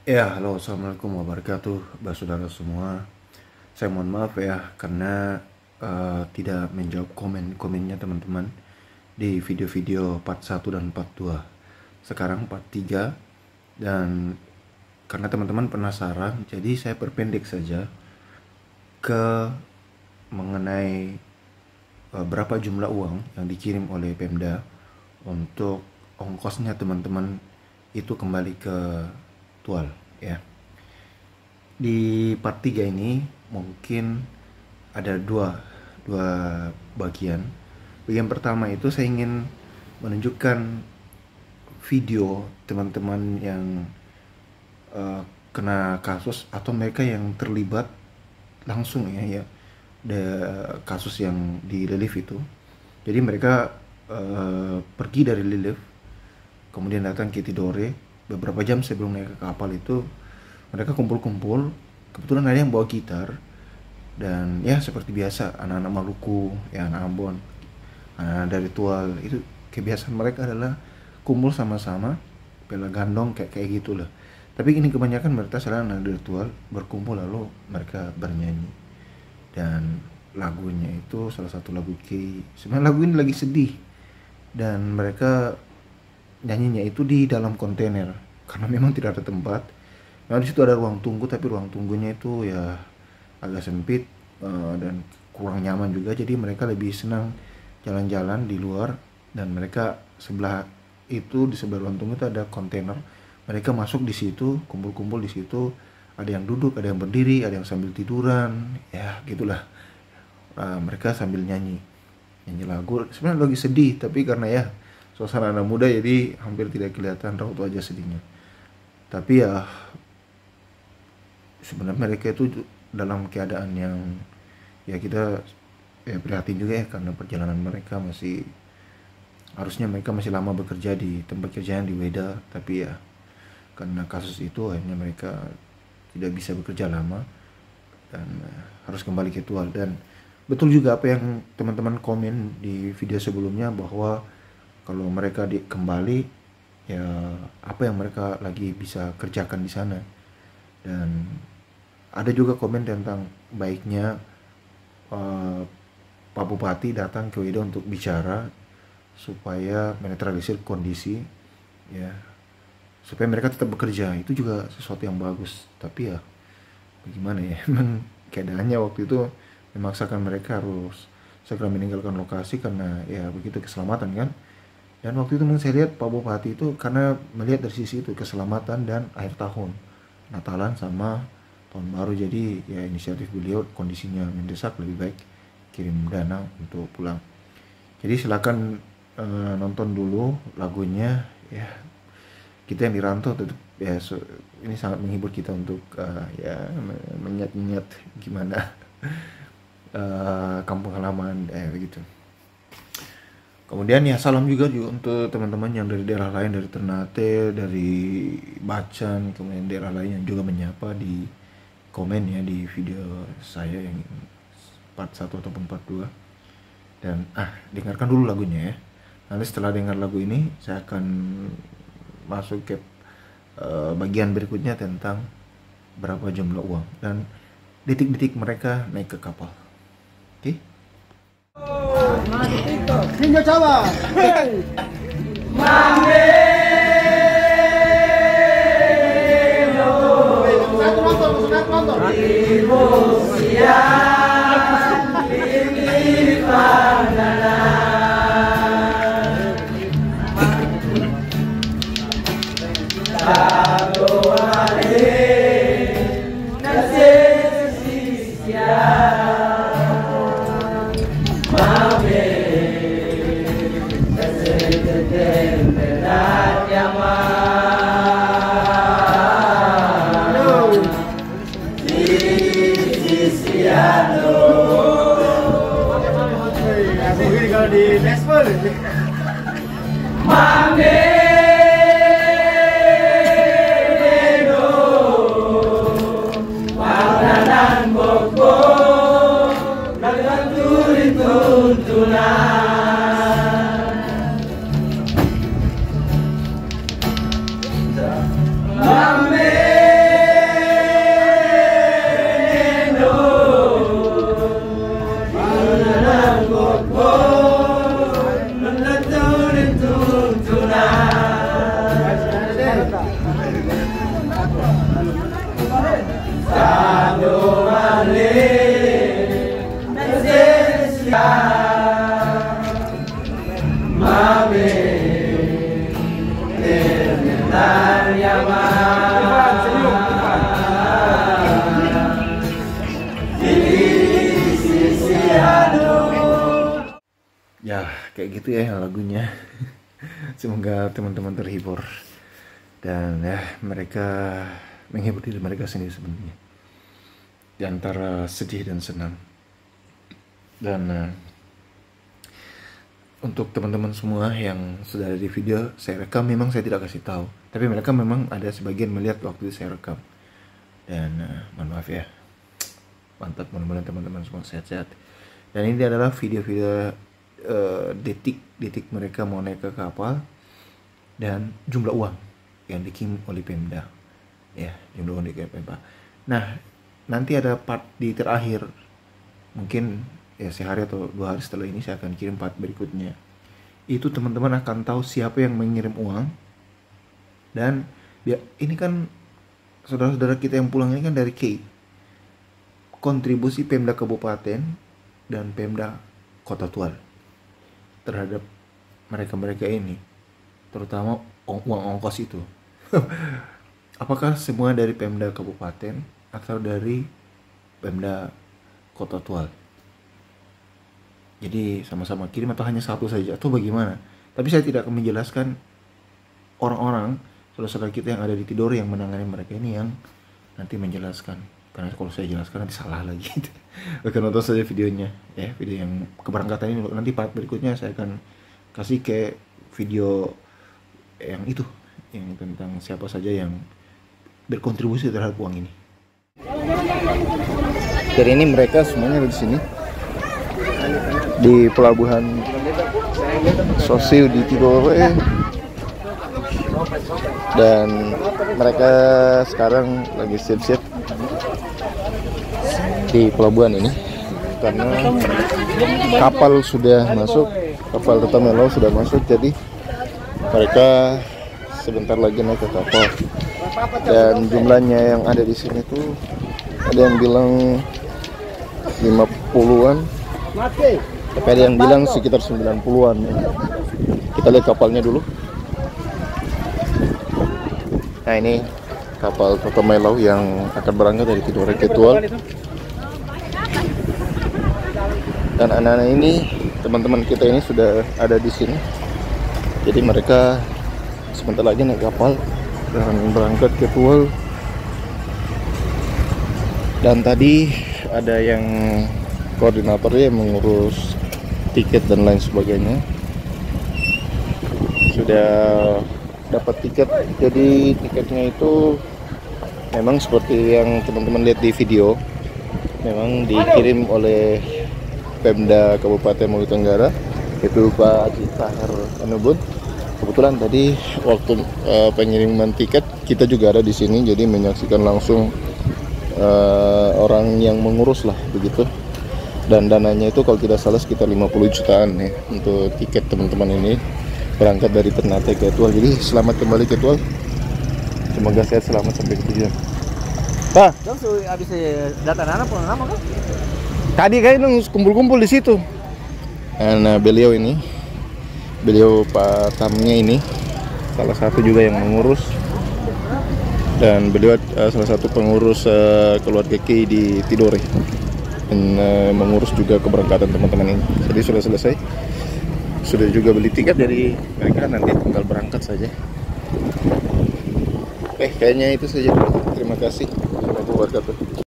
Ya, halo, assalamualaikum wabarakatuh, saudara semua. Saya mohon maaf ya karena tidak menjawab komennya teman-teman di video-video part 1 dan part 2. Sekarang part 3, dan karena teman-teman penasaran, jadi saya perpendek saja ke mengenai berapa jumlah uang yang dikirim oleh Pemda untuk ongkosnya teman-teman itu kembali ke Tual ya. Di part 3 ini mungkin ada dua bagian. Bagian pertama itu saya ingin menunjukkan video teman-teman yang kena kasus atau mereka yang terlibat langsung ya kasus yang di Liliff itu. Jadi mereka pergi dari Liliff, kemudian datang ke Tidore. Beberapa jam sebelum naik ke kapal itu mereka kumpul-kumpul. Kebetulan ada yang bawa gitar, dan ya seperti biasa anak-anak Maluku, ya anak Ambon, anak dari Tual, itu kebiasaan mereka adalah kumpul sama-sama, bela gandong kayak gitulah. Tapi ini kebanyakan mereka selalu anak dari Tual berkumpul lalu mereka bernyanyi. Dan lagunya itu salah satu lagu sebenarnya lagu ini lagi sedih, dan mereka nyanyinya itu di dalam kontainer karena memang tidak ada tempat. Nah, di situ ada ruang tunggu, tapi ruang tunggunya itu ya agak sempit dan kurang nyaman juga. Jadi mereka lebih senang jalan-jalan di luar, dan mereka sebelah itu, di sebelah ruang tunggu itu ada kontainer. Mereka masuk di situ, kumpul-kumpul di situ. Ada yang duduk, ada yang berdiri, ada yang sambil tiduran, ya gitulah. Mereka sambil nyanyi lagu. Sebenarnya lagi sedih, tapi karena ya suasana anak muda jadi hampir tidak kelihatan raut wajah sedihnya. Tapi ya sebenarnya mereka itu dalam keadaan yang ya kita prihatin juga ya, karena perjalanan mereka harusnya mereka masih lama bekerja di tempat kerjanya di Weda, tapi ya karena kasus itu akhirnya mereka tidak bisa bekerja lama dan harus kembali ke Tual. Dan betul juga apa yang teman-teman komen di video sebelumnya, bahwa kalau mereka kembali, ya apa yang mereka lagi bisa kerjakan di sana. Dan ada juga komen tentang baiknya Pak Bupati datang ke Weda untuk bicara supaya menetralisir kondisi, ya supaya mereka tetap bekerja. Itu juga sesuatu yang bagus. Tapi ya bagaimana ya, memang keadaannya waktu itu memaksakan mereka harus segera meninggalkan lokasi karena ya begitu keselamatan kan. Dan waktu itu saya lihat Pak Bupati itu karena melihat dari sisi itu keselamatan dan akhir tahun, Natalan sama tahun baru, jadi ya inisiatif beliau kondisinya mendesak, lebih baik kirim dana untuk pulang. Jadi silakan nonton dulu lagunya ya. Kita yang dirantau tetap ya ini sangat menghibur kita untuk ya mengingat gimana kampung halaman begitu. Kemudian ya salam juga untuk teman-teman yang dari daerah lain, dari Ternate, dari Bacan, kemudian daerah lain yang juga menyapa di komen ya di video saya yang part 1 ataupun part 2. Dan dengarkan dulu lagunya ya. Nanti setelah dengar lagu ini saya akan masuk ke bagian berikutnya tentang berapa jumlah uang dan detik-detik mereka naik ke kapal. Oke? Ninyo Jawa. Hey. Mame. Ibu siang ini pandangan Tahu hari kasih siang Mame kasih berat yang di Nashville. Mame Beno Panglanan Boko Lagan turi tuntunan Mame benar yang Irfan, senyum, Irfan. Ya kayak gitu ya lagunya. Semoga teman-teman terhibur dan ya mereka menghibur diri mereka sendiri sebenarnya di antara sedih dan senang. Dan untuk teman-teman semua yang sudah ada di video saya rekam, memang saya tidak kasih tahu, tapi mereka memang ada sebagian melihat waktu saya rekam. Dan mohon maaf ya, mantap, mudah-mudahan teman-teman semua sehat-sehat. Dan ini adalah video-video detik-detik mereka mau naik ke kapal dan jumlah uang yang dikirim oleh Pemda, ya, jumlah uang dikirim Pemda. Nah, nanti ada part di terakhir, mungkin ya sehari atau 2 hari setelah ini saya akan kirim part berikutnya. Itu teman-teman akan tahu siapa yang mengirim uang. Dan ini kan saudara-saudara kita yang pulang ini kan dari KEI, kontribusi Pemda Kabupaten dan Pemda Kota Tual terhadap mereka-mereka ini, terutama uang ongkos itu. Apakah semua dari Pemda Kabupaten atau dari Pemda Kota Tual? Jadi sama-sama kirim atau hanya satu saja atau bagaimana? Tapi saya tidak akan menjelaskan orang-orang saudara-saudara kita yang ada di Tidore yang menangani mereka ini yang nanti menjelaskan, karena kalau saya jelaskan nanti salah lagi. Oke, nonton saja videonya ya, video yang keberangkatan ini. Nanti part berikutnya saya akan kasih ke video yang itu, yang tentang siapa saja yang berkontribusi terhadap uang ini. Jadi ini mereka semuanya ada di sini di pelabuhan Sosiu di Tidore, dan mereka sekarang lagi siap-siap di pelabuhan ini karena kapal sudah masuk, kapal Toto Melo sudah masuk, jadi mereka sebentar lagi naik ke kapal. Dan jumlahnya yang ada di sini tuh ada yang bilang 50-an, tapi ada yang bilang sekitar 90-an. Kita lihat kapalnya dulu. Nah, ini kapal Toto Melo yang akan berangkat dari Tidore ke Tual. Dan anak-anak ini, teman-teman kita ini sudah ada di sini. Jadi mereka sebentar lagi naik kapal dan berangkat ke Tual. Dan tadi ada yang koordinatornya yang mengurus tiket dan lain sebagainya. Sudah dapat tiket. Jadi tiketnya itu memang seperti yang teman-teman lihat di video, memang dikirim oleh Pemda Kabupaten Maluku Tenggara, itu Pak Haji Tahir Anubun. Kebetulan tadi waktu pengiriman tiket kita juga ada di sini, jadi menyaksikan langsung orang yang mengurus lah begitu. Dan dananya itu kalau tidak salah sekitar 50 jutaan ya untuk tiket teman-teman ini berangkat dari Ternate ke Tual. Jadi selamat kembali ke Tual, semoga sehat selamat sampai ke tujuan. Pak, Habis data anak pulang lama kan? tadi kayaknya kumpul-kumpul di situ. Nah, beliau ini, beliau Pak Tamnya ini salah satu juga yang mengurus, dan beliau salah satu pengurus keluarga KEI di Tidore, dan mengurus juga keberangkatan teman-teman ini. Jadi sudah selesai, sudah juga beli tiket, dari mereka nanti tinggal berangkat saja. Kayaknya itu saja. Terima kasih. Assalamualaikum warahmatullahi wabarakatuh.